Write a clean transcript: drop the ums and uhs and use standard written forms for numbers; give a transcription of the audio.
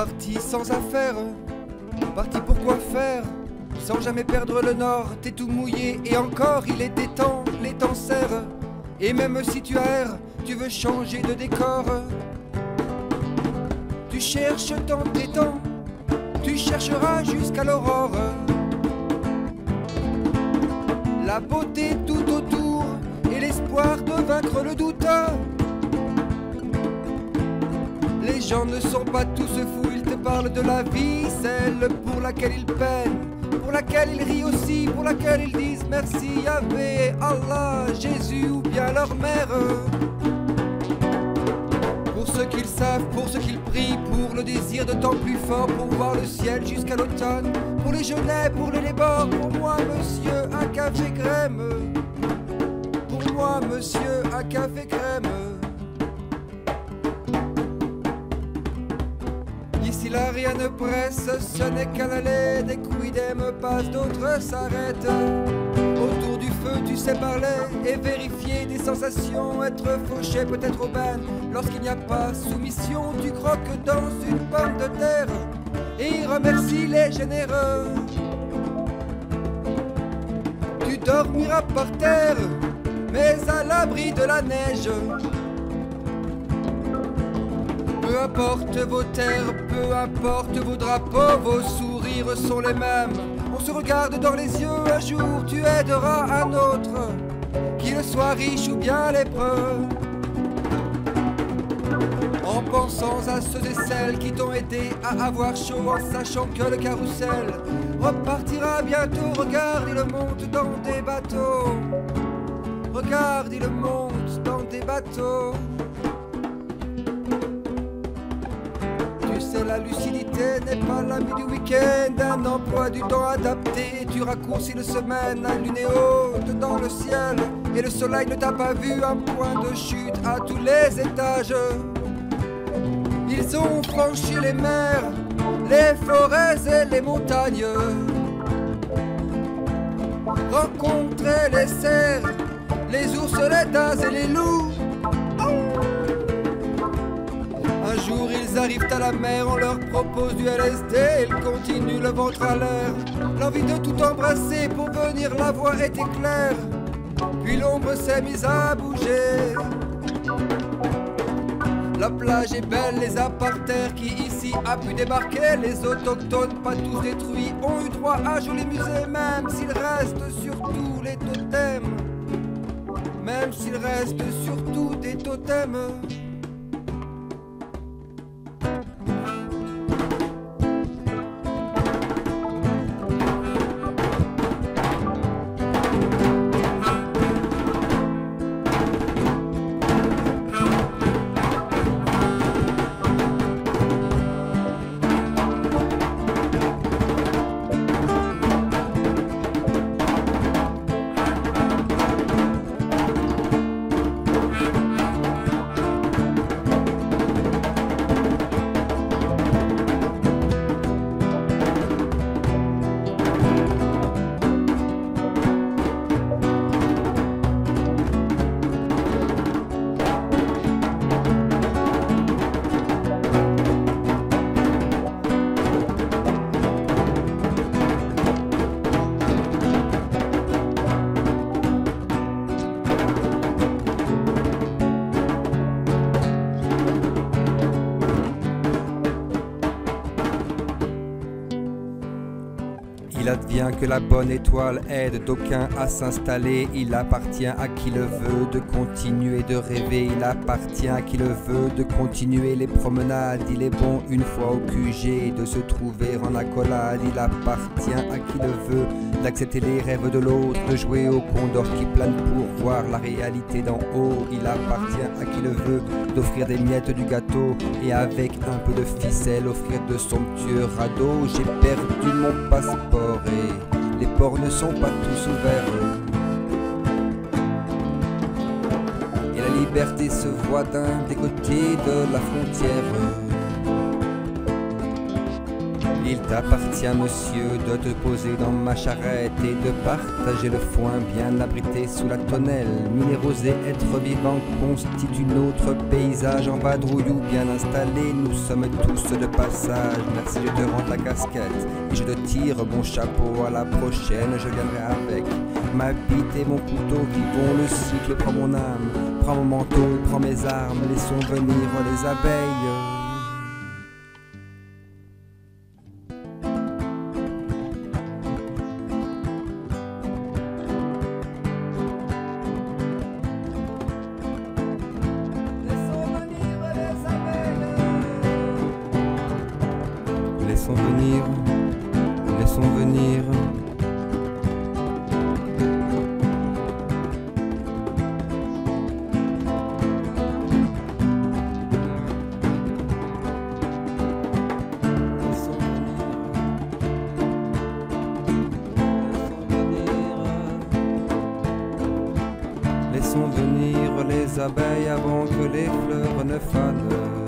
Parti sans affaire, parti pour quoi faire? Sans jamais perdre le nord, t'es tout mouillé et encore il était temps, les temps serrent. Et même si tu erres, tu veux changer de décor. Tu cherches dans tes temps, tu chercheras jusqu'à l'aurore. La beauté tout autour et l'espoir de vaincre le doute. Les gens ne sont pas tous fous, ils te parlent de la vie, celle pour laquelle ils peinent, pour laquelle ils rient aussi, pour laquelle ils disent merci Yahvé, Allah, Jésus ou bien leur mère. Pour ceux qu'ils savent, pour ceux qu'ils prient, pour le désir de temps plus fort, pour voir le ciel jusqu'à l'automne, pour les genêts, pour les bords, pour moi monsieur, un café crème. Pour moi monsieur, un café crème. Ici là rien ne presse, ce n'est qu'un aller, des quidem passent, d'autres s'arrêtent. Autour du feu tu sais parler et vérifier des sensations, être fauché peut-être aubaine. Lorsqu'il n'y a pas soumission, tu croques dans une pomme de terre et remercie les généreux. Tu dormiras par terre, mais à l'abri de la neige. Peu importe vos terres, peu importe vos drapeaux, vos sourires sont les mêmes. On se regarde dans les yeux, un jour tu aideras un autre, qu'il soit riche ou bien lépreux. En pensant à ceux et celles qui t'ont aidé à avoir chaud, en sachant que le carrousel repartira bientôt. Regarde, il monte dans des bateaux. Regarde, il monte dans des bateaux. La lucidité n'est pas l'ami du week-end, un emploi du temps adapté. Tu raccourcis le semaine, un lune haute dans le ciel, et le soleil ne t'a pas vu, un point de chute à tous les étages. Ils ont franchi les mers, les forêts et les montagnes, rencontré les cerfs, les ours, les daims et les loups. Un jour ils arrivent à la mer, on leur propose du LSD, ils continuent le ventre à l'air. L'envie de tout embrasser pour venir la voie était claire. Puis l'ombre s'est mise à bouger. La plage est belle, les apparterres qui ici a pu débarquer. Les autochtones, pas tous détruits, ont eu droit à jolis musées, même s'il reste surtout les totems. Même s'il reste surtout des totems. Il advient que la bonne étoile aide d'aucuns à s'installer. Il appartient à qui le veut de continuer de rêver. Il appartient à qui le veut de continuer les promenades. Il est bon une fois au QG de se trouver en accolade. Il appartient à qui le veut d'accepter les rêves de l'autre, de jouer au condor qui plane pour voir la réalité d'en haut. Il appartient à qui le veut d'offrir des miettes du gâteau et avec un peu de ficelle offrir de somptueux radeaux. J'ai perdu mon passeport et les ports ne sont pas tous ouverts. Et la liberté se voit d'un des côtés de la frontière. Il t'appartient, monsieur, de te poser dans ma charrette et de partager le foin bien abrité sous la tonnelle. Minérosé, être vivant constitue notre paysage en vadrouillou bien installé. Nous sommes tous de passage. Merci, je te rends la casquette et je te tire mon chapeau. À la prochaine, je viendrai avec ma bite et mon couteau. Vivons le cycle, prends mon âme, prends mon manteau et prends mes armes. Laissons venir les abeilles. Laissons venir, laissons venir. Laissons venir les abeilles avant que les fleurs ne fanent.